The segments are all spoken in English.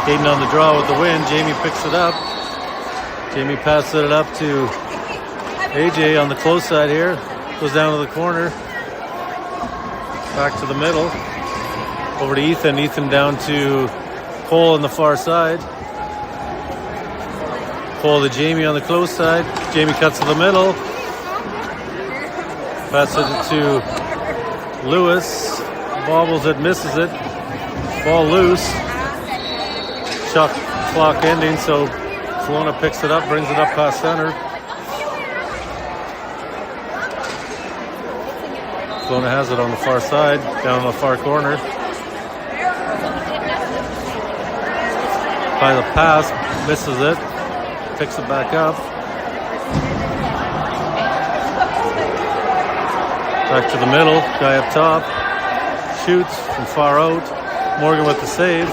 Caden on the draw with the win. Jamie picks it up. Jamie passes it up to AJ on the close side here. Goes down to the corner. Back to the middle. Over to Ethan. Ethan down to Cole on the far side. Cole to Jamie on the close side. Jamie cuts to the middle. Passes it to Lewis. Bobbles it, misses it. Ball loose. Shot clock ending, so Kelowna picks it up, brings it up past center. Kelowna has it on the far side, down on the far corner. By the pass, misses it, picks it back up. Back to the middle, guy up top, shoots from far out. Morgan with the save.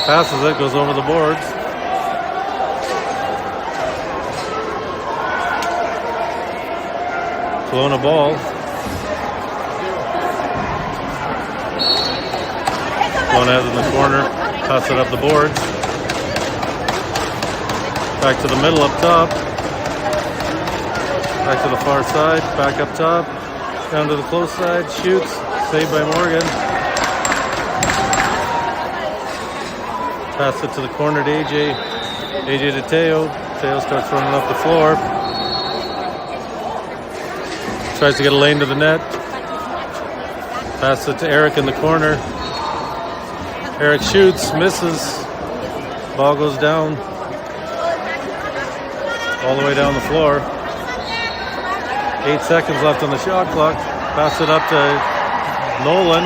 Passes it, goes over the boards. Kelowna ball. Kelowna has it in the corner. Pass it up the boards. Back to the middle up top. Back to the far side. Back up top. Down to the close side. Shoots. Saved by Morgan. Pass it to the corner to AJ. AJ to Teo. Teo starts running up the floor. Tries to get a lane to the net. Pass it to Eric in the corner. Eric shoots, misses. Ball goes down. All the way down the floor. 8 seconds left on the shot clock. Pass it up to Nolan.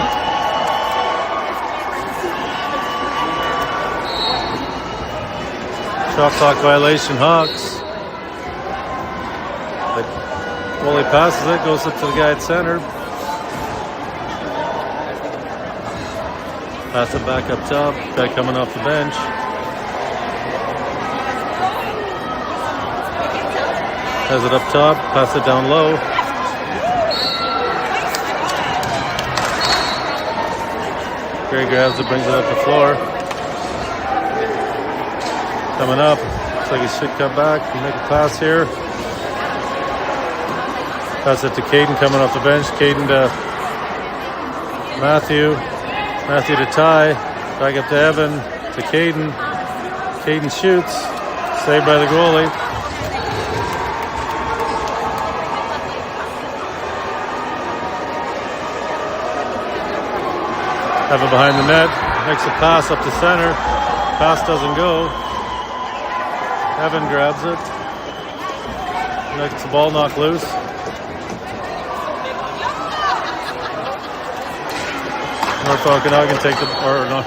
Shot clock violation, Hawks. The goalie passes it, goes up to the guy at center. Pass it back up top, guy coming off the bench. Has it up top, pass it down low. Gray grabs it, brings it up the floor. Coming up, looks like he should cut back and make a pass here. Pass it to Caden coming off the bench. Caden to Matthew. Matthew to Ty. Back up to Evan. To Caden. Caden shoots. Saved by the goalie. Evan behind the net. Makes a pass up to center. Pass doesn't go. Evan grabs it. Makes the ball knock loose. North Okanagan take the, or no,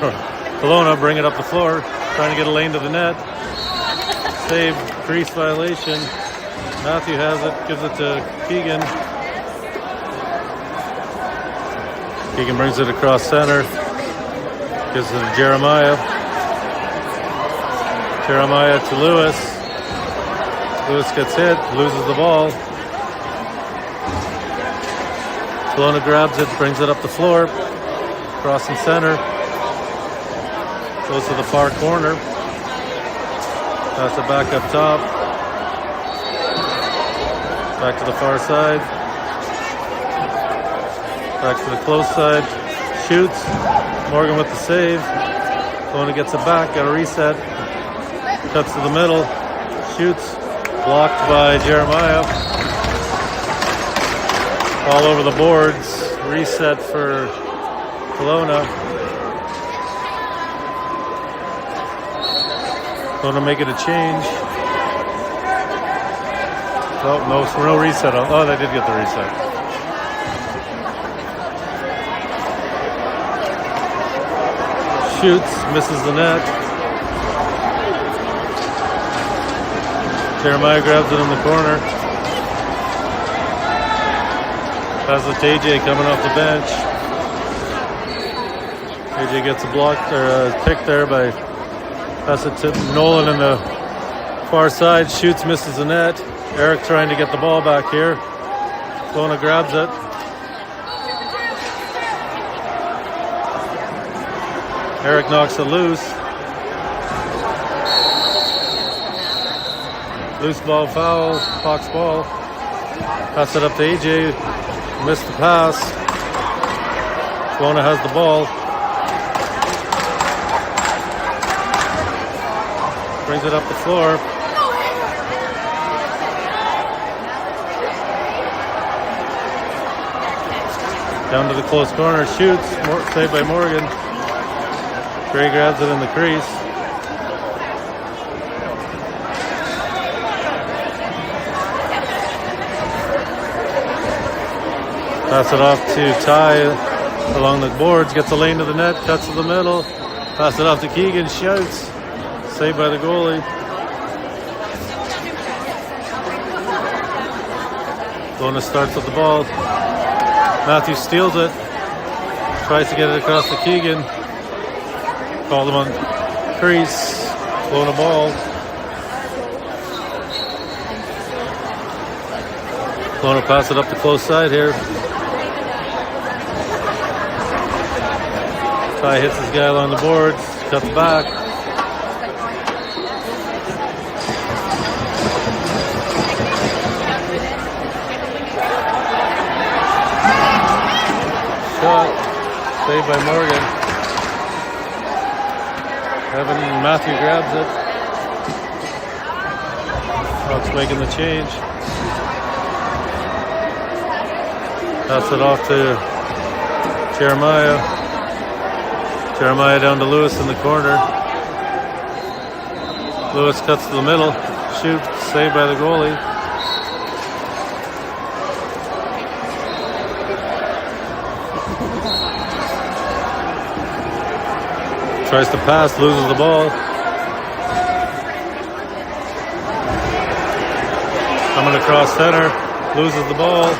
Kelowna bring it up the floor, trying to get a lane to the net. Save, crease violation. Matthew has it, gives it to Keegan. Keegan brings it across center. Gives it to Jeremiah. Jeremiah to Lewis. Lewis gets hit, loses the ball. Kelowna grabs it, brings it up the floor. Crossing center. Goes to the far corner. Pass it back up top. Back to the far side. Back to the close side. Shoots. Morgan with the save. Kelowna gets it back. Got a reset. Cuts to the middle. Shoots. Blocked by Jeremiah. All over the boards. Reset for Kelowna. Kelowna make it a change. Oh, no reset. Oh, they did get the reset. Shoots, misses the net. Jeremiah grabs it in the corner. Has it to AJ coming off the bench. AJ gets a block or a pick there by pass it to Nolan in the far side. Shoots, misses the net. Eric trying to get the ball back here. Kelowna grabs it. Eric knocks it loose. Loose ball foul, Hawks ball. Pass it up to AJ. Missed the pass. Kelowna has the ball. Brings it up the floor. Down to the close corner, shoots, saved by Morgan. Gray grabs it in the crease. Pass it off to Ty along the boards, gets a lane to the net, cuts to the middle. Pass it off to Keegan, shouts. Saved by the goalie. Kelowna starts with the ball. Matthew steals it. Tries to get it across to Keegan. Called him on crease. Kelowna ball. Kelowna pass it up the close side here. Ty hits his guy along the boards. Cuts back. Shot. Saved by Morgan. Matthew grabs it. Hawks making the change. Pass it off to Jeremiah. Jeremiah down to Lewis in the corner. Lewis cuts to the middle. Shoot. Saved by the goalie. Tries to pass, loses the ball. Coming across center, loses the ball.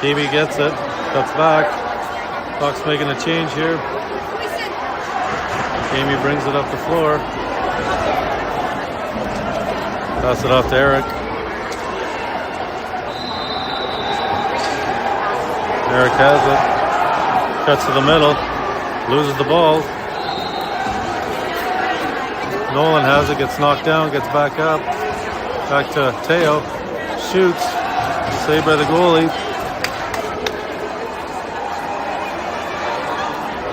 Jamie gets it, cuts back. Hawks making a change here. Jamie brings it up the floor. Pass it off to Eric. Eric has it. Cuts to the middle, loses the ball. Nolan has it, gets knocked down, gets back up. Back to Teo, shoots, saved by the goalie.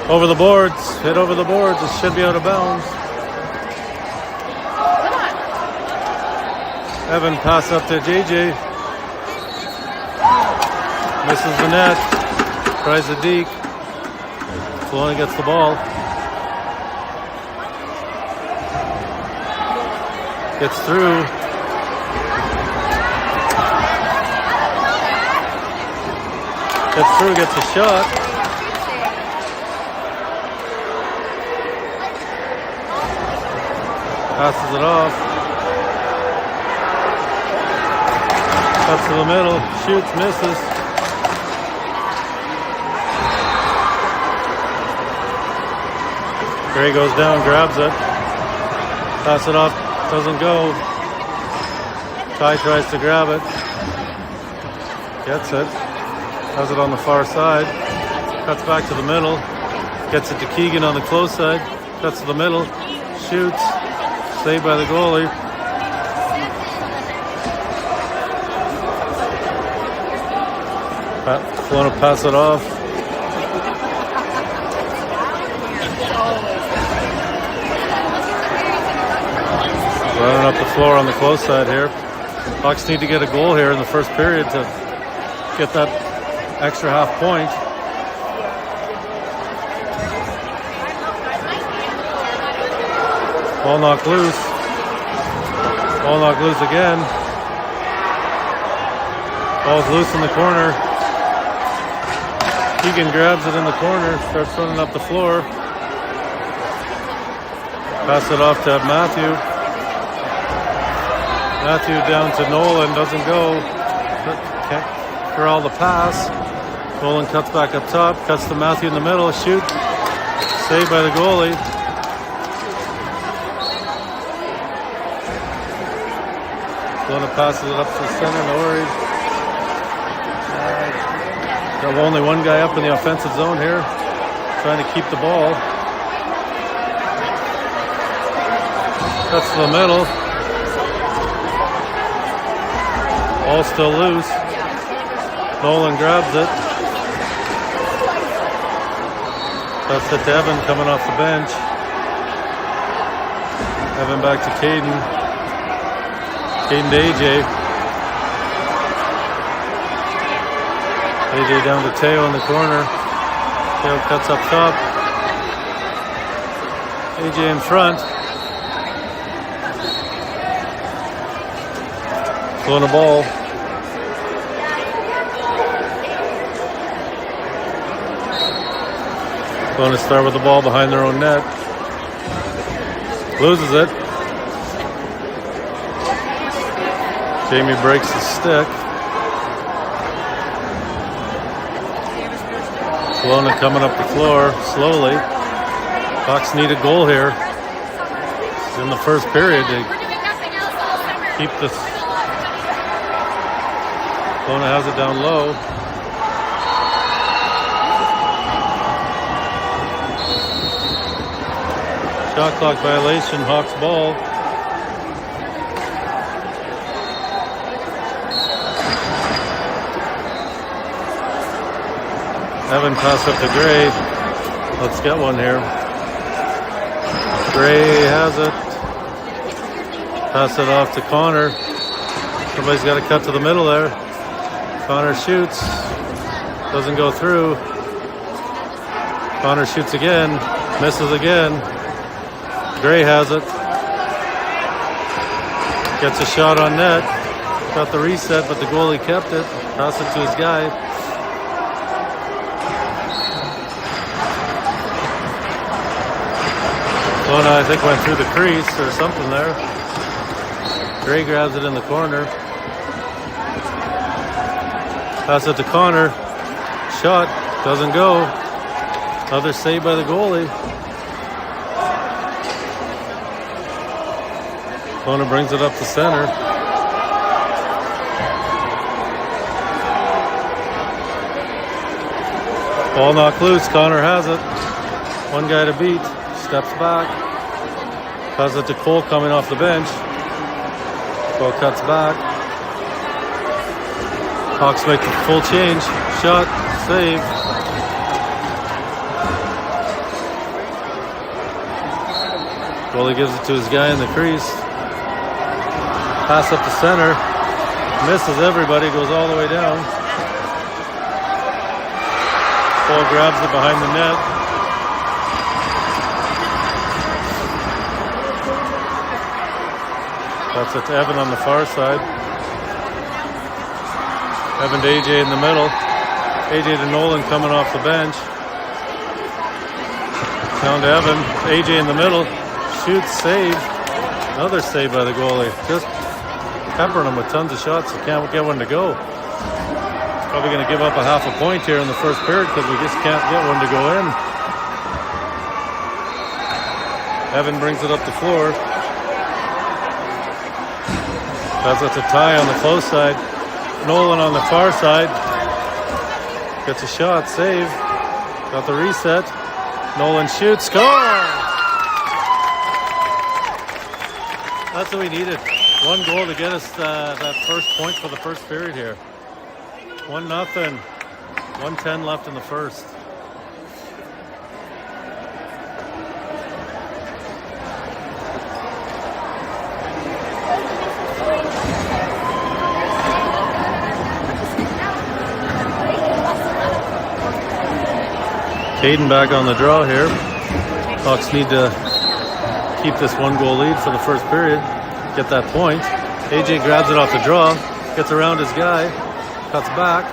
Over the boards, hit over the boards, it should be out of bounds. Evan pass up to JJ. Misses the net, tries the deke. Kelowna gets the ball. Gets through. Gets through, gets a shot. Passes it off. Cuts to the middle. Shoots, misses. Gray goes down, grabs it. Pass it off, doesn't go. Ty tries to grab it. Gets it. Has it on the far side. Cuts back to the middle. Gets it to Keegan on the close side. Cuts to the middle. Shoots. Saved by the goalie. Kelowna pass it off. Running up the floor on the close side here. Hawks need to get a goal here in the first period to get that extra half point. Ball knocked loose. Ball knocked loose again. Ball's loose in the corner. Keegan grabs it in the corner, starts running up the floor. Pass it off to Matthew. Matthew down to Nolan, doesn't go. Can't corral the pass. Nolan cuts back up top, cuts to Matthew in the middle, shoot. Saved by the goalie. Kelowna passes it up to the center, Norrie. Got only one guy up in the offensive zone here, trying to keep the ball. Cuts to the middle. Ball still loose. Nolan grabs it. Cuts it to Evan coming off the bench. Evan back to Caden. Caden to AJ. AJ down to Teo in the corner. Teo cuts up top. AJ in front. Throwing a ball. Going to start with the ball behind their own net. Loses it. Jamie breaks the stick. Kelowna coming up the floor slowly. Hawks need a goal here. It's in the first period to keep this. Kelowna has it down low. Shot clock violation, Hawks ball. Evan pass up to Gray. Let's get one here. Gray has it. Pass it off to Connor. Somebody's got to cut to the middle there. Connor shoots. Doesn't go through. Connor shoots again. Misses again. Gray has it. Gets a shot on net. Got the reset, but the goalie kept it. Pass it to his guy. Kelowna, I think, went through the crease or something there. Gray grabs it in the corner. Pass it to Connor. Shot. Doesn't go. Another save by the goalie. Kelowna brings it up to center. Ball knocked loose. Connor has it. One guy to beat. Steps back. Pass it to Cole coming off the bench. Cole cuts back. Hawks make the full change. Shot. Save. Goalie gives it to his guy in the crease. Pass up the center. Misses everybody. Goes all the way down. Paul grabs it behind the net. That's it to Evan on the far side. Evan to AJ in the middle. AJ to Nolan coming off the bench. Down to Evan. AJ in the middle. Shoots, save. Another save by the goalie. Just peppering him with tons of shots. He can't get one to go. Probably going to give up a half a point here in the first period because we just can't get one to go in. Evan brings it up the floor. That's a tie on the close side. Nolan on the far side. Gets a shot, save. Got the reset. Nolan shoots, score! That's what we needed. One goal to get us that first point for the first period here. 1-0. 1:10 left in the first. Caden back on the draw here. Hawks need to keep this 1-goal lead for the first period. Get that point. AJ grabs it off the draw. Gets around his guy. Cuts back.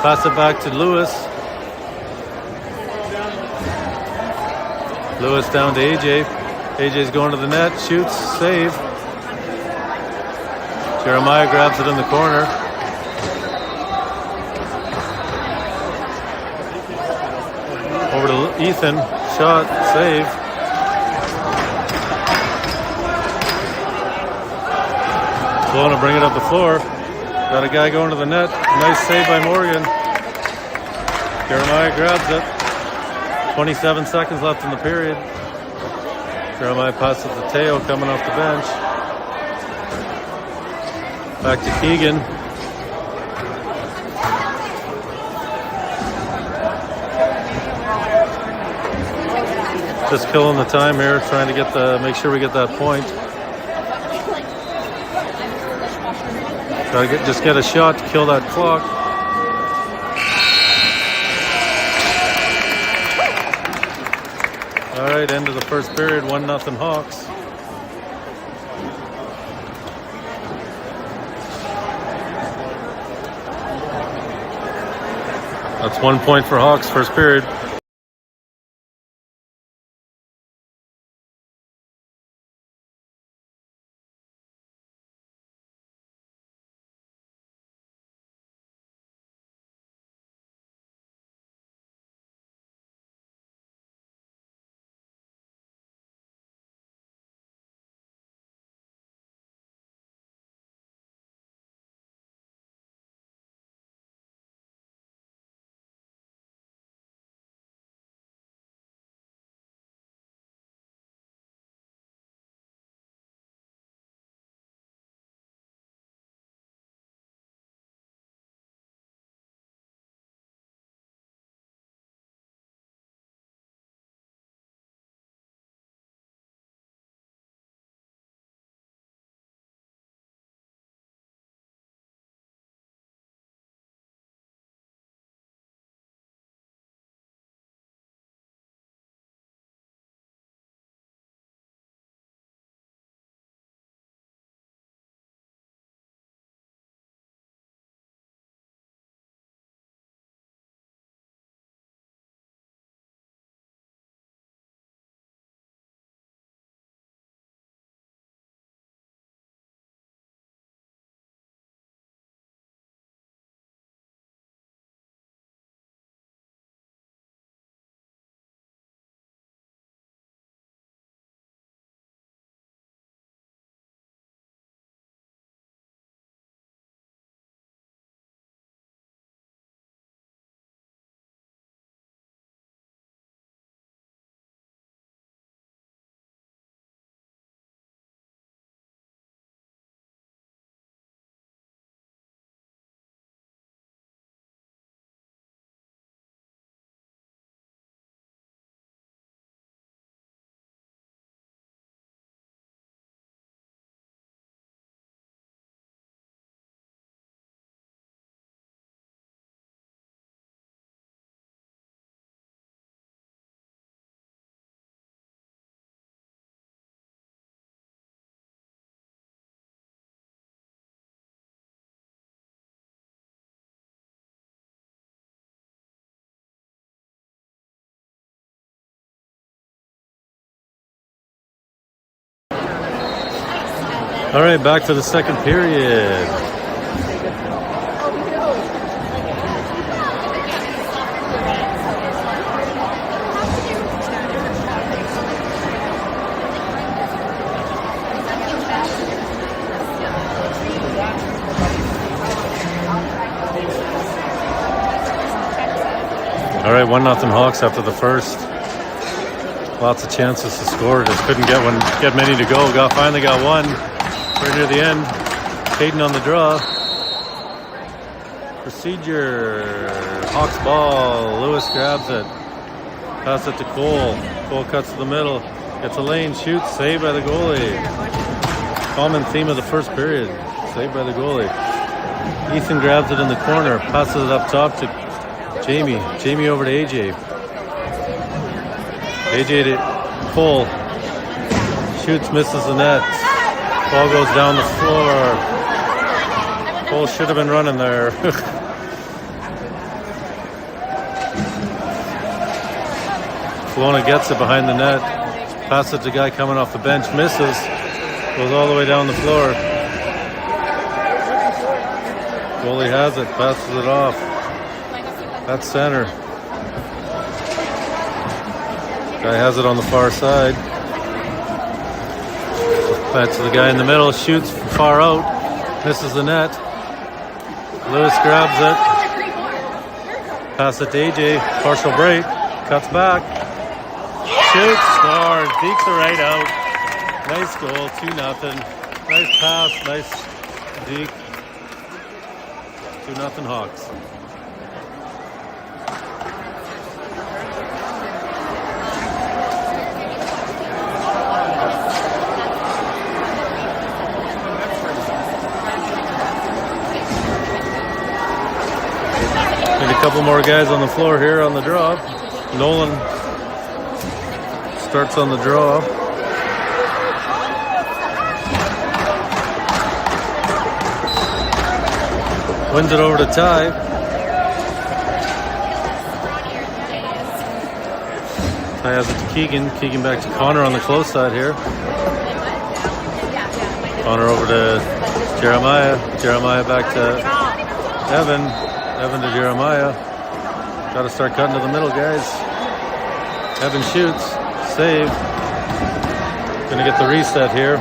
Pass it back to Lewis. Lewis down to AJ. AJ's going to the net. Shoots. Save. Jeremiah grabs it in the corner. Over to Ethan. Shot. Save. Kelowna bring it up the floor. Got a guy going to the net. Nice save by Morgan. Jeremiah grabs it. 27 seconds left in the period. Jeremiah passes to Teo coming off the bench. Back to Keegan. Just killing the time here, trying to make sure we get that point. Try to just get a shot to kill that clock. All right, end of the first period, 1-0 Hawks. That's 1 point for Hawks, first period. All right, back for the second period. All right, 1-0 Hawks after the first. Lots of chances to score. Just couldn't get many to go. Finally got one right near the end. Caden on the draw. Procedure. Hawks ball. Lewis grabs it. Pass it to Cole. Cole cuts to the middle. Gets a lane. Shoots. Saved by the goalie. Common theme of the first period. Saved by the goalie. Ethan grabs it in the corner. Passes it up top to Jamie. Jamie over to AJ. AJ to Cole. Shoots, misses the net. Ball goes down the floor. Cole should have been running there. Kelowna gets it behind the net. Passes it to the guy coming off the bench. Misses. Goes all the way down the floor. Goalie has it. Passes it off. That's center. Guy has it on the far side. Back to the guy in the middle. Shoots from far out. Misses the net. Lewis grabs it. Pass it to AJ. Partial break. Cuts back. Shoots. Scores. Dekes it right out. Nice goal. 2-0. Nice pass. Nice deke. 2-0 Hawks. A couple more guys on the floor here on the draw. Nolan starts on the draw. Wins it over to Ty. Ty has it to Keegan. Keegan back to Connor on the close side here. Connor over to Jeremiah. Jeremiah back to Evan. Evan to Jeremiah. Got to start cutting to the middle, guys. Evan shoots. Save. Gonna get the reset here.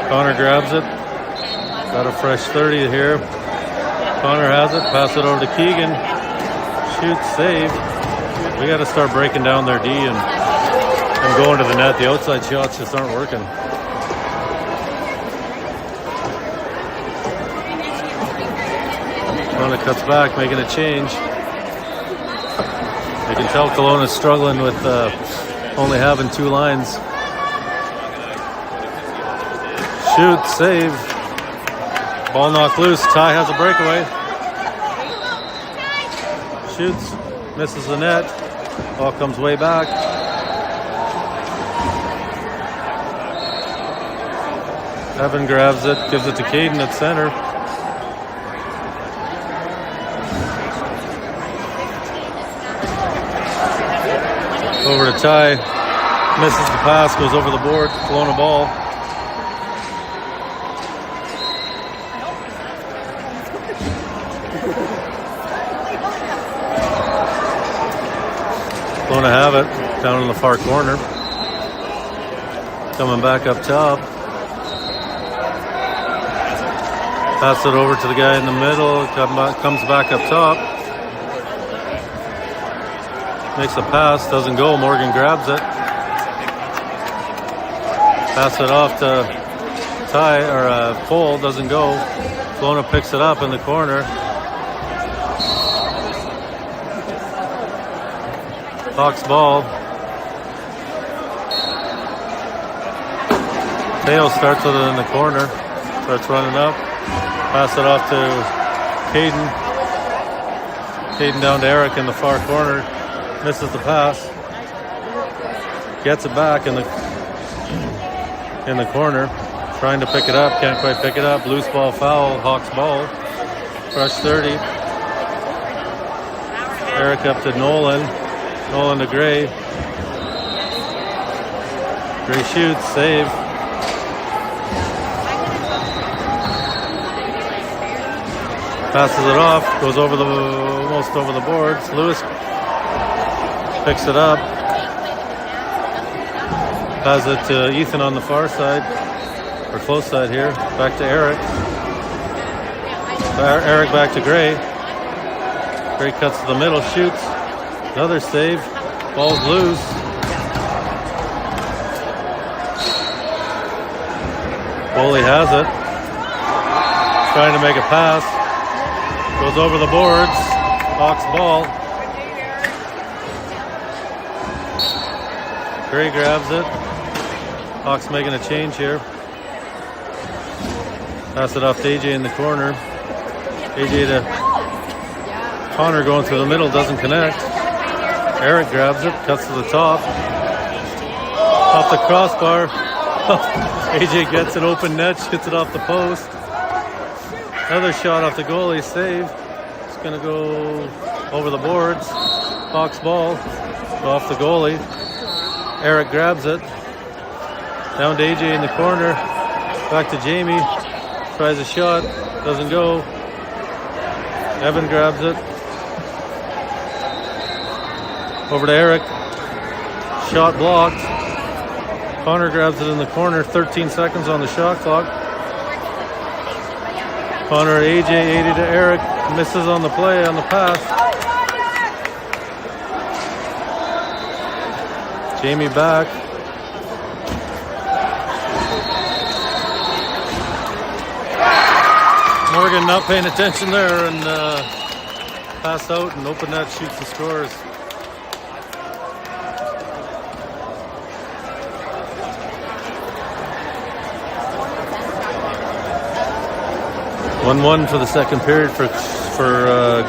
Connor grabs it. Got a fresh 30 here. Connor has it. Pass it over to Keegan. Shoots. Save. We got to start breaking down their D and going to the net. The outside shots just aren't working. Kelowna cuts back, making a change. You can tell Kelowna's struggling with only having 2 lines. Shoot, save. Ball knocked loose. Ty has a breakaway. Shoots, misses the net. Ball comes way back. Evan grabs it, gives it to Caden at center. Over to Ty, misses the pass, goes over the board, Kelowna ball. Kelowna have it, down in the far corner. Coming back up top. Pass it over to the guy in the middle, comes back up top. Makes a pass, doesn't go. Morgan grabs it. Pass it off to Ty, or Cole, doesn't go. Kelowna picks it up in the corner. Hawks ball. Teo starts with it in the corner. Starts running up. Pass it off to Caden. Caden down to Eric in the far corner. Misses the pass. Gets it back in the corner. Trying to pick it up. Can't quite pick it up. Loose ball foul. Hawks ball. Fresh 30. Eric up to Nolan. Nolan to Gray. Gray shoots. Save. Passes it off. Goes over almost over the boards. Lewis picks it up. Has it to Ethan on the far side, or close side here. Back to Eric. Eric back to Gray. Gray cuts to the middle, shoots. Another save. Ball's loose. Boley has it. Trying to make a pass. Goes over the boards. Hawks ball. Gray grabs it. Hawks making a change here. Pass it off to AJ in the corner. AJ to Connor going through the middle, doesn't connect. Eric grabs it, cuts to the top. Off the crossbar. AJ gets an open net, hits it off the post. Another shot off the goalie, save. It's going to go over the boards. Hawks ball, off the goalie. Eric grabs it. Down to AJ in the corner. Back to Jamie. Tries a shot. Doesn't go. Evan grabs it. Over to Eric. Shot blocked. Connor grabs it in the corner. 13 seconds on the shot clock. Connor, AJ, 80 to Eric. Misses on the play, on the pass. Jamie back. Morgan not paying attention there and pass out, and open net shoots and scores. (1-1) for the second period for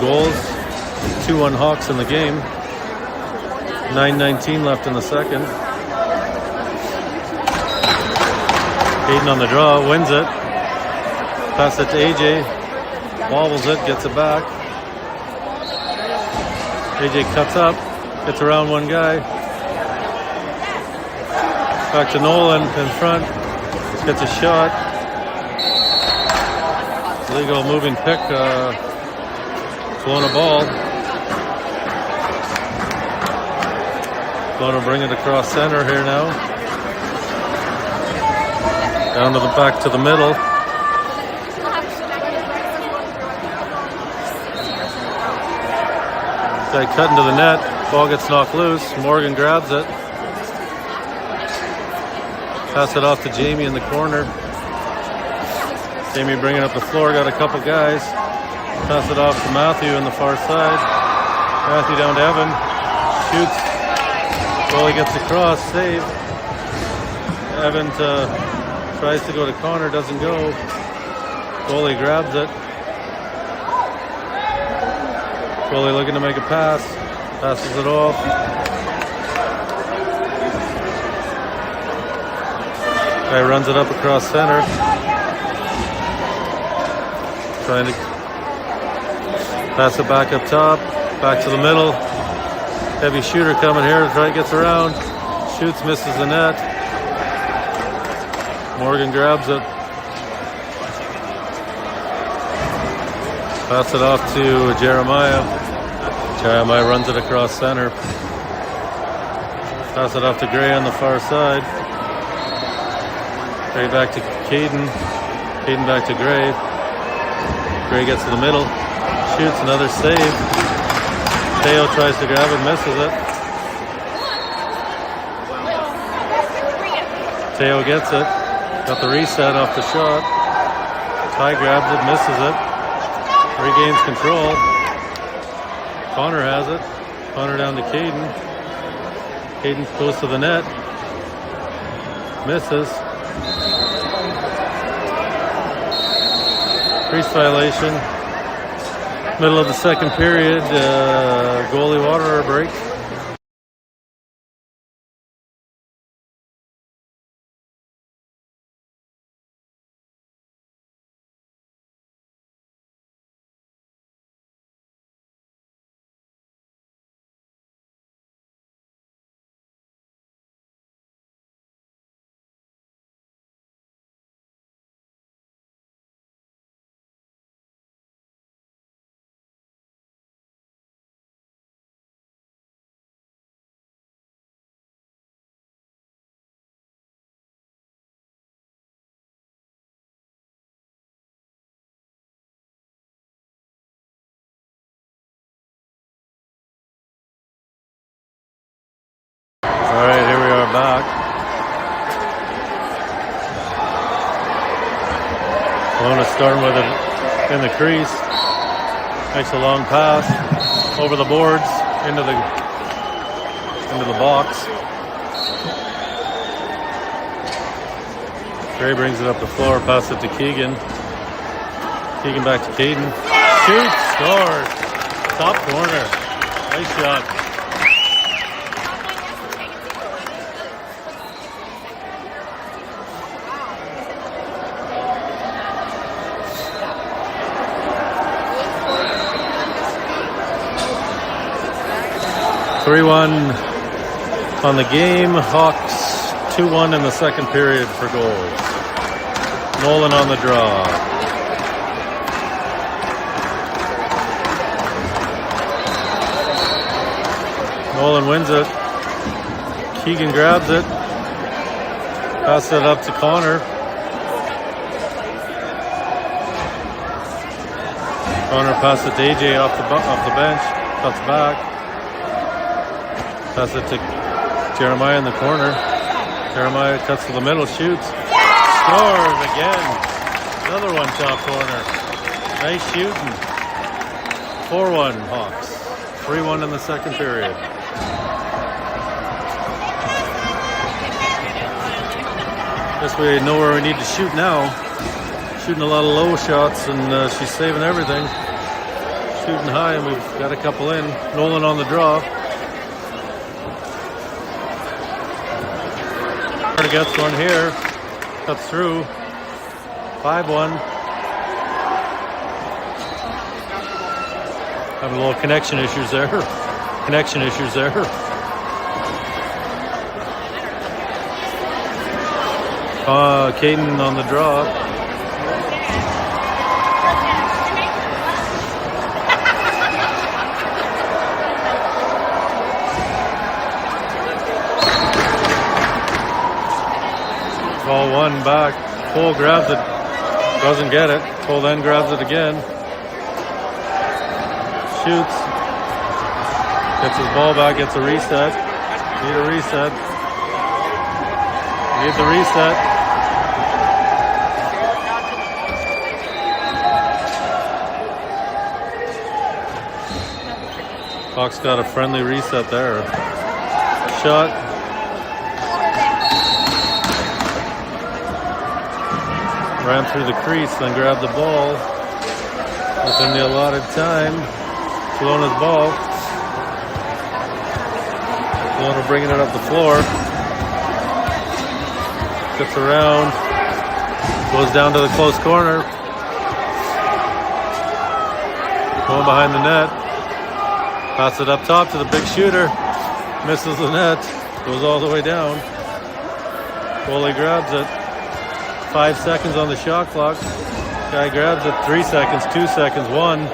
goals. 2-1 Hawks in the game. 9:19 left in the second. Hayden on the draw, wins it. Pass it to AJ. Wobbles it, gets it back. AJ cuts up, gets around one guy. Back to Nolan in front. Gets a shot. Legal moving pick. Flown a ball. Going to bring it across center here now. Down to the back to the middle. Guy cutting to the net. Ball gets knocked loose. Morgan grabs it. Pass it off to Jamie in the corner. Jamie bringing up the floor. Got a couple guys. Pass it off to Matthew on the far side. Matthew down to Evan. Shoots. Goalie gets across. Save. Evan tries to go to Connor. Doesn't go. Goalie grabs it. Goalie looking to make a pass. Passes it off. Guy runs it up across center. Trying to pass it back up top. Back to the middle. Heavy shooter coming here. Try gets around. Shoots, misses the net. Morgan grabs it. Pass it off to Jeremiah. Jeremiah runs it across center. Pass it off to Gray on the far side. Gray back to Caden. Caden back to Gray. Gray gets to the middle. Shoots, another save. Teo tries to grab it, misses it. Teo gets it. Got the reset off the shot. Ty grabs it, misses it. Regains control. Connor has it. Connor down to Caden. Caden goes to the net. Misses. Crease violation. Middle of the second period. Goalie water break. All right, here we are back. Lona starting with it in the crease. Makes a long pass over the boards into the box. Gray brings it up the floor, passes it to Keegan. Keegan back to Caden. Shoots, scores. Top corner. Nice shot. (3-1) on the game. Hawks 2-1 in the second period for goals. Nolan on the draw. Nolan wins it. Keegan grabs it. Passes it up to Connor. Connor passes it to AJ off the bench. Cuts back. Pass it to Jeremiah in the corner. Jeremiah cuts to the middle, shoots, scores again. Another one top corner. Nice shooting. 4-1 Hawks. 3-1 in the second period. Guess we know where we need to shoot now. Shooting a lot of low shots, and she's saving everything. Shooting high, and we've got a couple in. Nolan on the draw. Gets one here. Cuts through. 5-1. Having a little connection issues there. Caden on the draw. Ball one back. Cole grabs it. Doesn't get it. Cole then grabs it again. Shoots. Gets his ball back. Gets a reset. Need a reset. Need the reset. Hawks got a friendly reset there. Shot. Ran through the crease, then grabbed the ball within the allotted time. Kelowna's ball. Kelowna bringing it up the floor. Gets around. Goes down to the close corner. Going behind the net. Pass it up top to the big shooter. Misses the net. Goes all the way down. Goalie grabs it. 5 seconds on the shot clock. Guy grabs it. 3 seconds, 2 seconds, 1.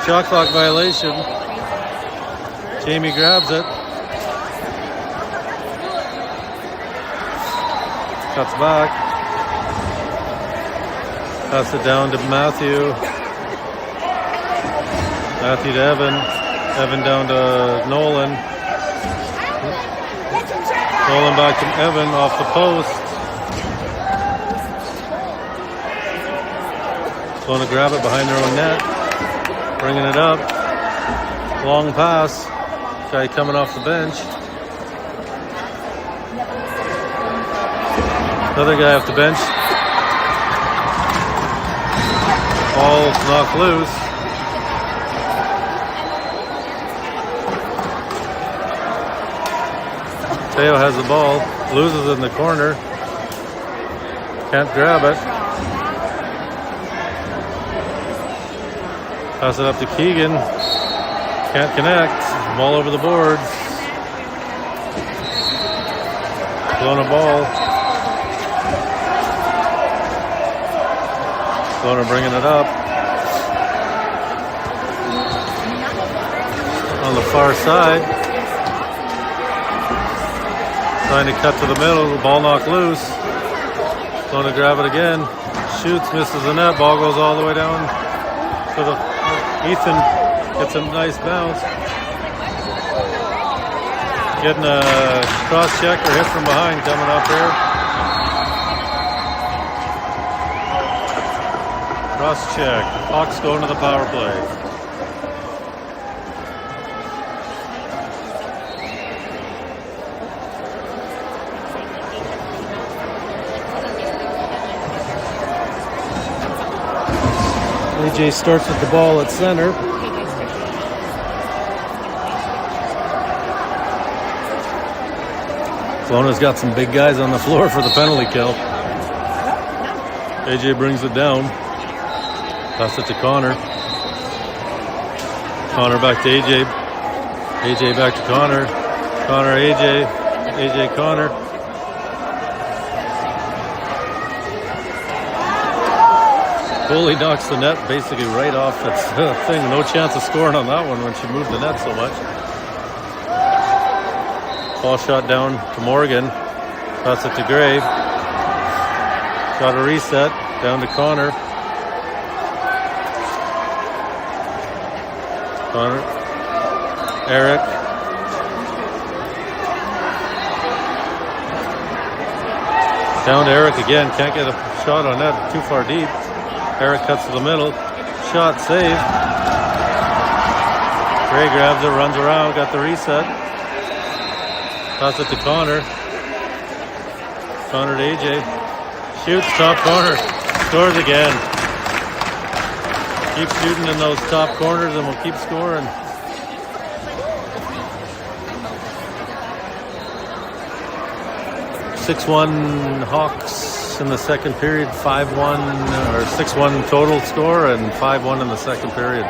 Shot clock violation. Jamie grabs it. Cuts back. Pass it down to Matthew. Matthew to Evan. Evan down to Nolan. Nolan back to Evan off the post. Going to grab it behind their own net. Bringing it up. Long pass. Guy coming off the bench. Another guy off the bench. Ball knocked loose. Teo has the ball. Loses it in the corner. Can't grab it. Pass it up to Keegan. Can't connect. Ball over the boards. Kelowna ball. Kelowna bringing it up. On the far side. Trying to cut to the middle. The ball knocked loose. Kelowna grab it again. Shoots, misses the net. Ball goes all the way down to the Ethan. Gets a nice bounce. Getting a cross check or hit from behind coming up here. Cross check. Hawks going to the power play. AJ starts with the ball at center. Kelowna's got some big guys on the floor for the penalty kill. AJ brings it down. Pass it to Connor. Connor back to AJ. AJ back to Connor. Connor, AJ. AJ, Connor. Goalie knocks the net basically right off its thing. No chance of scoring on that one when she moved the net so much. Ball shot down to Morgan. Pass it to Gray. Got a reset. Down to Connor. Connor. Eric. Down to Eric again. Can't get a shot on that. Too far deep. Eric cuts to the middle. Shot saved. Gray grabs it, runs around, got the reset. Pass it to Connor. Connor to AJ. Shoots, top corner. Scores again. Keep shooting in those top corners and we'll keep scoring. (6-1) Hawks in the second period. 5-1 or 6-1 total score and 5-1 in the second period.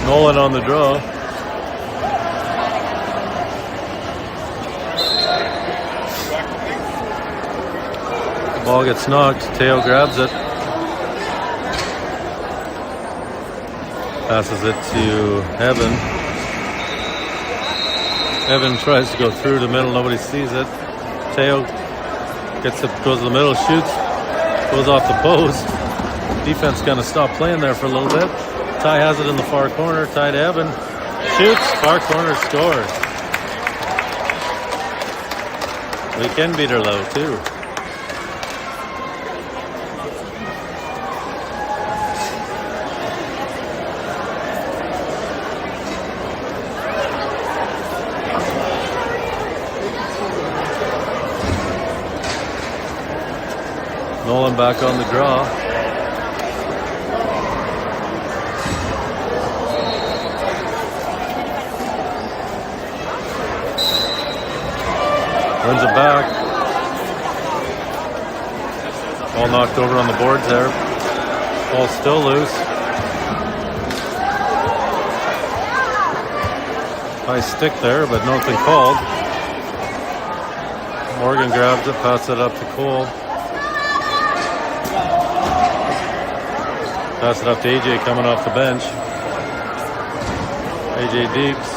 Nolan on the draw. The ball gets knocked. Teo grabs it. Passes it to Evan. Evan tries to go through the middle. Nobody sees it. Teo gets it, goes to the middle, shoots, goes off the post. Defense kind of stopped playing there for a little bit. Ty has it in the far corner. Ty to Evan. Shoots. Far corner, scores. We can beat her low, too. Nolan back on the draw. Runs it back. Ball knocked over on the boards there. Ball still loose. Nice stick there, but nothing called. Morgan grabs it, passes it up to Cole. Pass it up to AJ coming off the bench. AJ Deeps.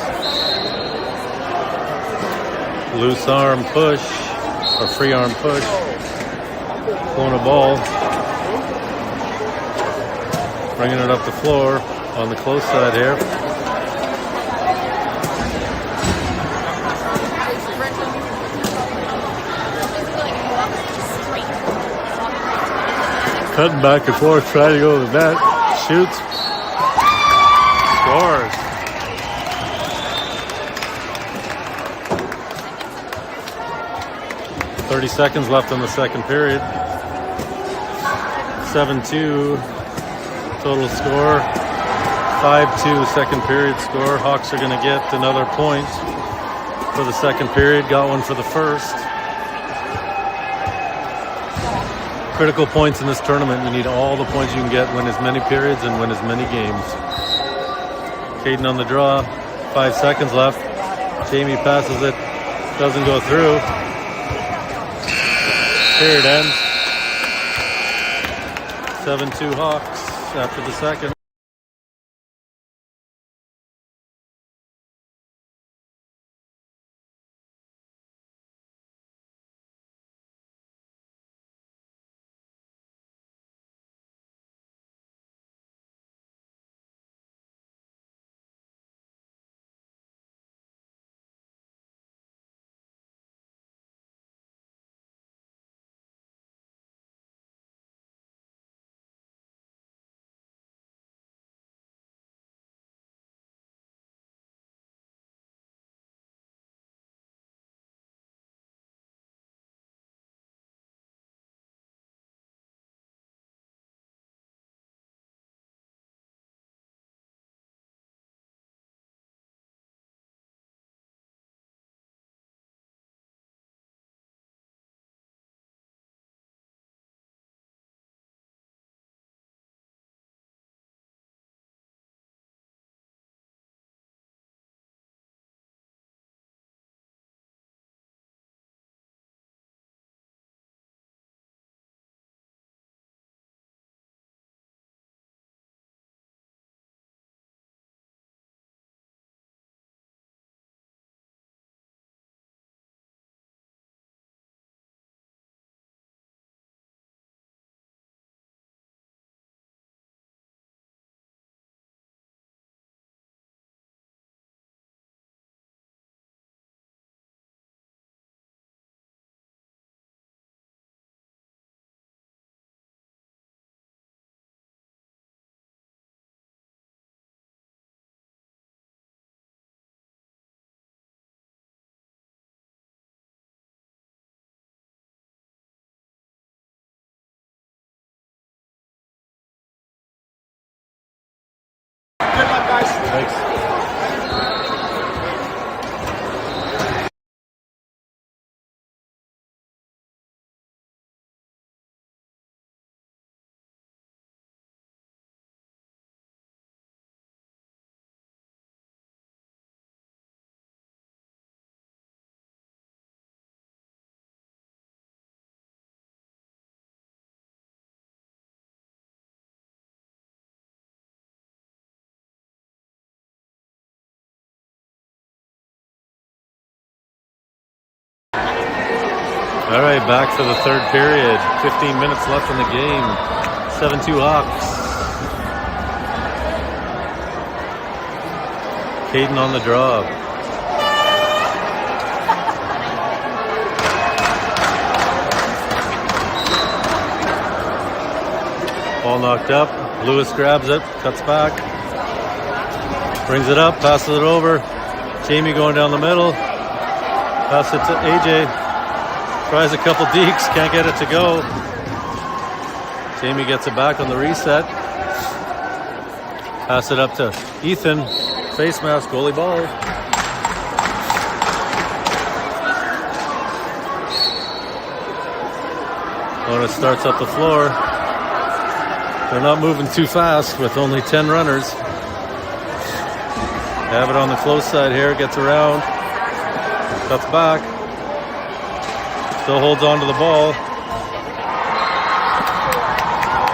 Loose arm push, or free arm push. Pulling a ball. Bringing it up the floor on the close side here. Cutting back and forth, trying to go to the net. Shoots. Scores. .30 seconds left in the second period. 7-2 total score. 5-2 second period score. Hawks are going to get another point for the second period. Got one for the first. Critical points in this tournament. You need all the points you can get, win as many periods and win as many games. Caden on the draw. 5 seconds left. Jamie passes it. Doesn't go through. Period ends. 7-2 Hawks after the second. Thanks. All right, back for the third period. 15 minutes left in the game. 7-2 Hawks. Caden on the draw. Ball knocked up. Lewis grabs it, cuts back. Brings it up, passes it over. Jamie going down the middle. Pass it to AJ. Tries a couple dekes, can't get it to go. Jamie gets it back on the reset. Pass it up to Ethan. Face mask, goalie ball. Lona starts up the floor. They're not moving too fast with only 10 runners. Have it on the close side here, gets around. Cuts back. Still holds on to the ball.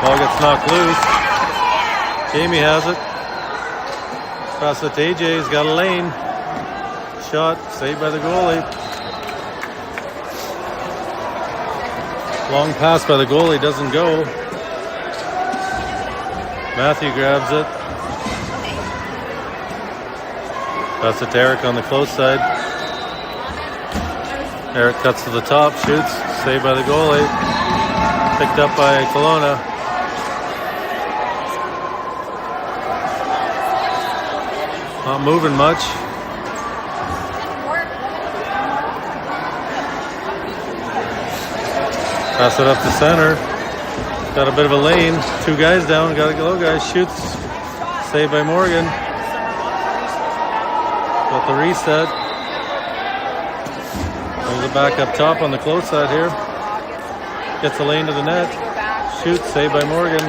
Ball gets knocked loose. Jamie has it. Pass it to AJ. He's got a lane. Shot. Saved by the goalie. Long pass by the goalie. Doesn't go. Matthew grabs it. Pass it to Eric on the close side. Eric cuts to the top, shoots, saved by the goalie. Picked up by Kelowna. Not moving much. Pass it up to center. Got a bit of a lane. 2 guys down, got a go guy. Shoots, saved by Morgan. Got the reset. Brings it back up top on the close side here. Gets the lane to the net. Shoots, saved by Morgan.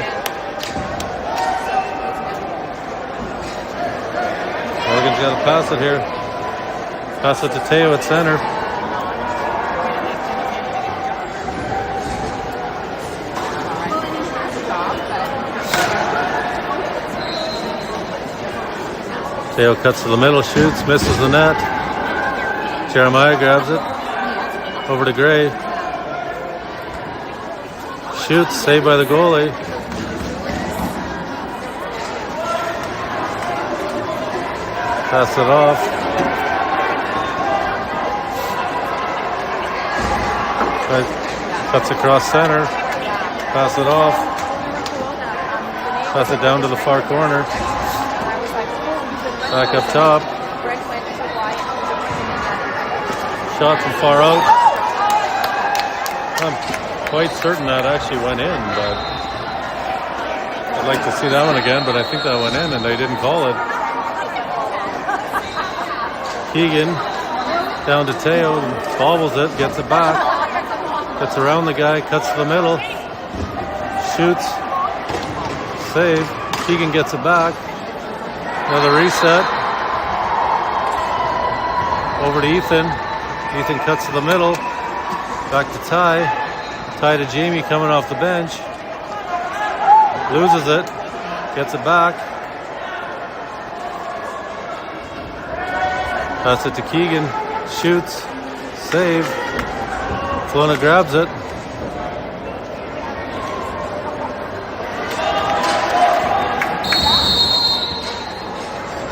Morgan's got to pass it here. Pass it to Teo at center. Teo cuts to the middle, shoots, misses the net. Jeremiah grabs it. Over to Gray. Shoots, saved by the goalie. Pass it off. Cuts across center. Pass it off. Pass it down to the far corner. Back up top. Shot from far out. I'm quite certain that actually went in, but I'd like to see that one again, but I think that went in and they didn't call it. Keegan down to Teo, bobbles it, gets it back, gets around the guy, cuts to the middle, shoots, save. Keegan gets it back. Another reset. Over to Ethan. Ethan cuts to the middle. Back to Ty. Ty to Jamie coming off the bench. Loses it. Gets it back. Pass it to Keegan. Shoots. Save. Kelowna grabs it.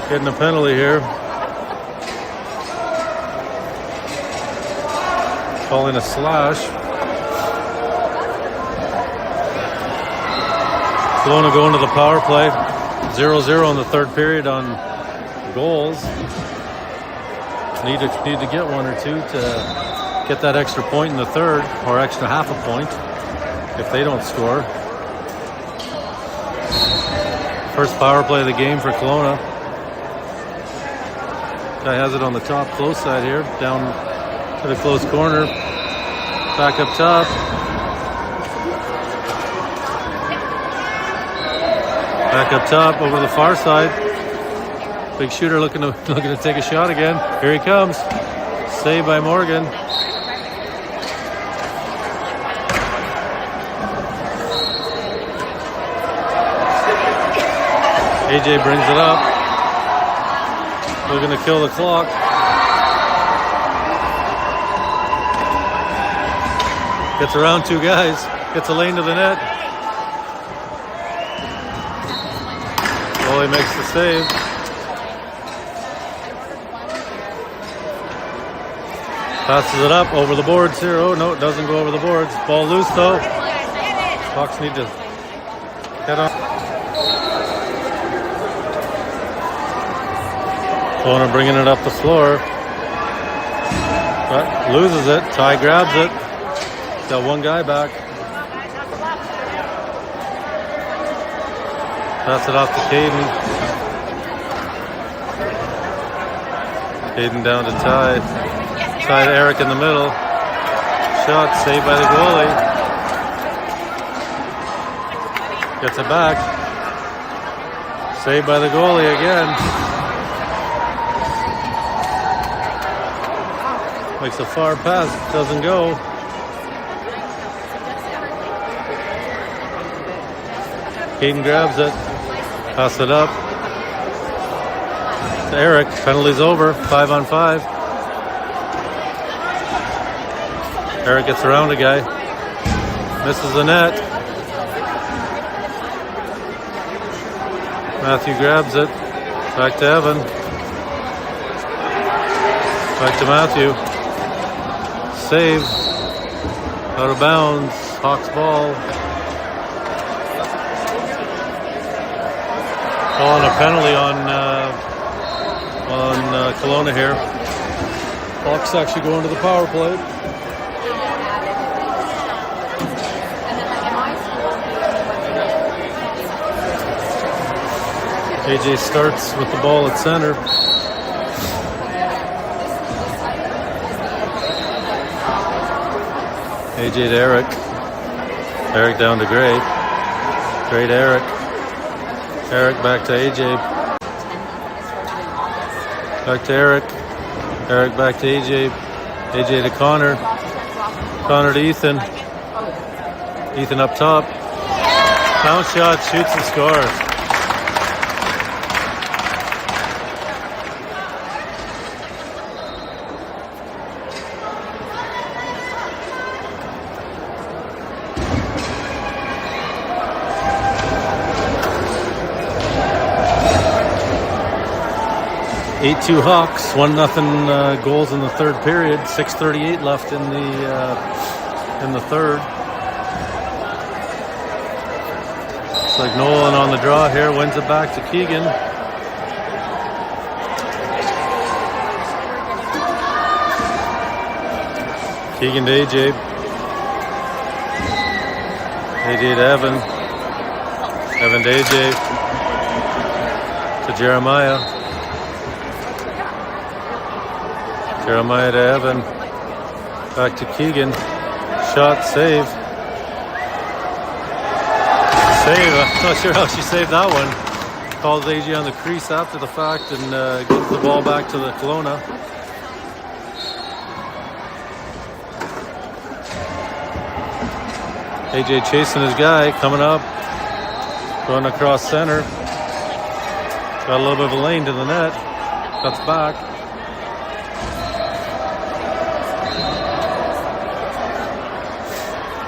Getting a penalty here. Calling a slash. Kelowna going to the power play. 0-0 in the third period on goals. Need to get one or two to get that extra point in the third, or extra half a point if they don't score. First power play of the game for Kelowna. Guy has it on the top close side here, down to the close corner. Back up top. Back up top over the far side. Big shooter looking to take a shot again. Here he comes. Saved by Morgan. AJ brings it up. Looking to kill the clock. Gets around two guys. Gets a lane to the net. Goalie makes the save. Passes it up over the boards here. Oh no, it doesn't go over the boards. Ball loose though. Hawks need to head on. Kelowna bringing it up the floor. But loses it. Ty grabs it. Got one guy back. Pass it off to Caden. Caden down to Ty. Ty to Eric in the middle. Shot saved by the goalie. Gets it back. Saved by the goalie again. Makes a far pass. Doesn't go. Caden grabs it. Pass it up to Eric. Penalty's over. 5-on-5. Eric gets around a guy. Misses the net. Matthew grabs it. Back to Evan. Back to Matthew. Save. Out of bounds. Hawks ball. Calling a penalty on Kelowna here. Hawks actually going to the power play. AJ starts with the ball at center. AJ to Eric. Eric down to Gray. Gray to Eric. Eric back to AJ. Back to Eric. Eric back to AJ. AJ to Connor. Connor to Ethan. Ethan up top. Bounce shot, shoots and scores. (8-2) Hawks, 1-0 goals in the third period. 6:38 left in the third. Looks like Nolan on the draw here, wins it back to Keegan. Keegan to AJ. AJ to Evan. Evan to AJ. To Jeremiah. Jeremiah to Evan. Back to Keegan. Shot, save. Save. I'm not sure how she saved that one. Called AJ on the crease after the fact and gives the ball back to the Kelowna. AJ chasing his guy, coming up. Going across center. Got a little bit of a lane to the net. Cuts back.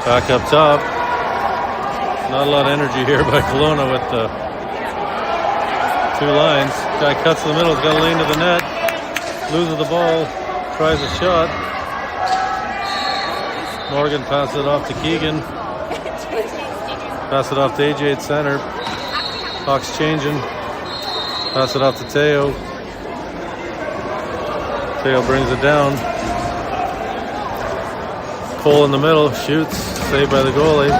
Back up top. Not a lot of energy here by Kelowna with the two lines. Guy cuts in the middle, he's got a lane to the net. Loses the ball, tries a shot. Morgan passes it off to Keegan. Pass it off to AJ at center. Hawks changing. Pass it off to Teo. Teo brings it down. Cole in the middle, shoots, saved by the goalie.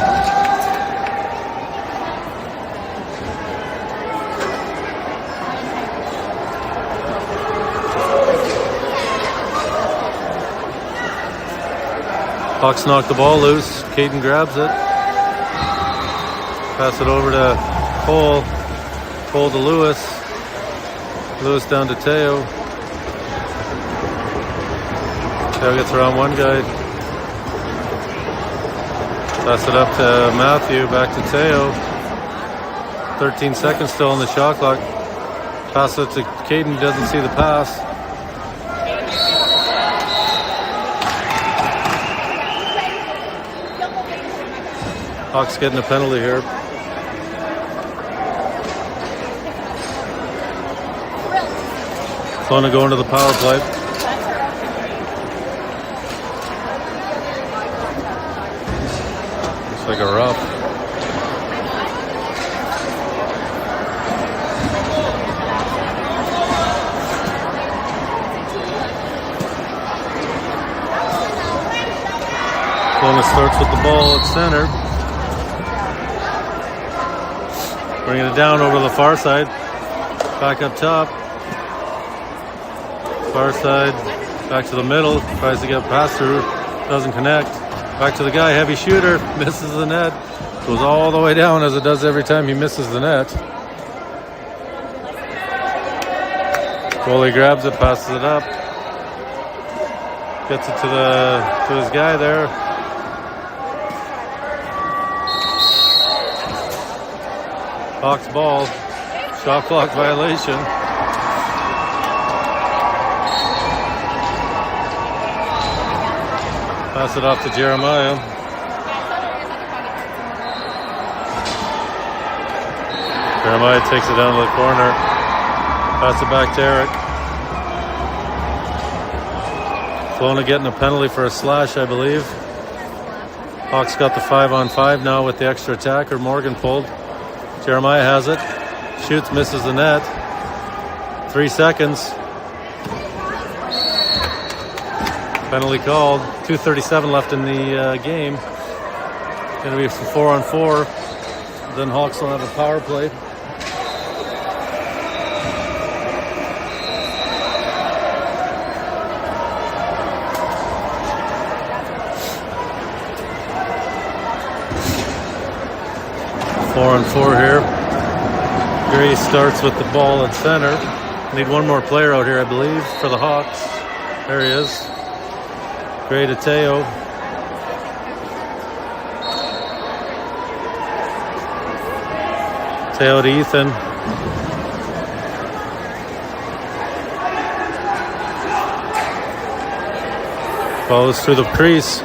Hawks knock the ball loose. Caden grabs it. Pass it over to Cole. Cole to Lewis. Lewis down to Teo. Teo gets around one guy. Pass it up to Matthew. Back to Teo. 13 seconds still on the shot clock. Pass it to Caden. Doesn't see the pass. Hawks getting a penalty here. Kelowna going to the power play. Looks like a rough. Kelowna starts with the ball at center. Bringing it down over to the far side. Back up top. Far side. Back to the middle. Tries to get pass through. Doesn't connect. Back to the guy. Heavy shooter. Misses the net. Goes all the way down as it does every time he misses the net. Goalie grabs it. Passes it up. Gets it to his guy there. Hawks ball, shot clock violation. Pass it off to Jeremiah. Jeremiah takes it down to the corner. Pass it back to Eric. Kelowna getting a penalty for a slash, I believe. Hawks got the 5-on-5 now with the extra attacker. Morgan pulled. Jeremiah has it. Shoots, misses the net. 3 seconds. Penalty called. 2:37 left in the game. Going to be 4-on-4. Then Hawks will have a power play. Four on four here. Gray starts with the ball at center. Need one more player out here, I believe, for the Hawks. There he is. Gray to Teo. Teo to Ethan. Follows through the crease.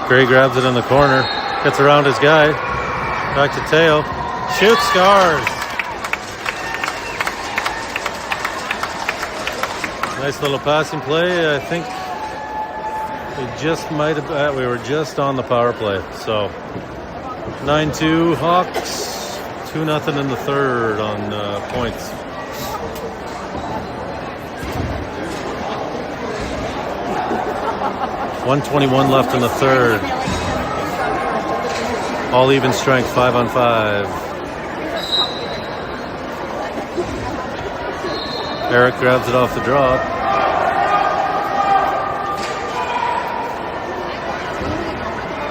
Gray grabs it in the corner. Gets around his guy. Back to Teo. Shoots, scores. Nice little passing play. I think we just might have, we were just on the power play. So 9-2 Hawks. 2-0 in the third on points. .121 left in the third. All even strength, 5-on-5. Eric grabs it off the drop.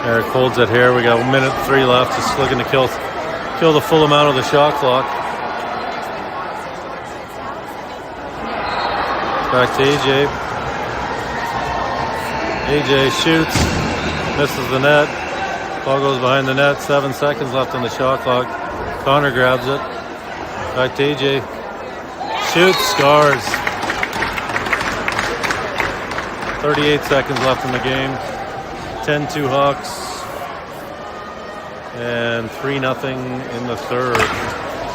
Eric holds it here. We got 1:03 left. Just looking to kill the full amount of the shot clock. Back to AJ. AJ shoots, misses the net. Ball goes behind the net. 7 seconds left on the shot clock. Connor grabs it. Back to AJ. Shoots, scores. 38 seconds left in the game. 10-2 Hawks. And 3-0 in the third.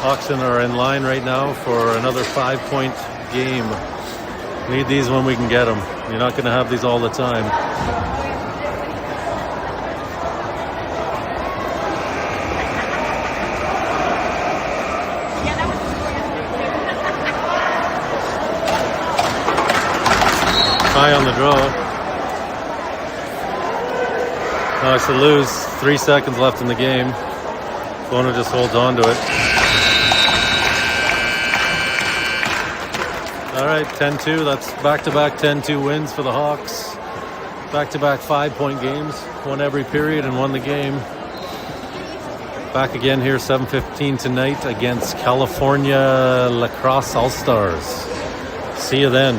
Hawks are in line right now for another 5-point game. Need these when we can get them. You're not going to have these all the time. High on the draw. Now it's a lose. 3 seconds left in the game. Kelowna just holds on to it. All right, 10-2. That's back-to-back 10-2 wins for the Hawks. Back-to-back 5-point games. Won every period and won the game. Back again here, 7:15 tonight against California Lacrosse All-Stars. See you then.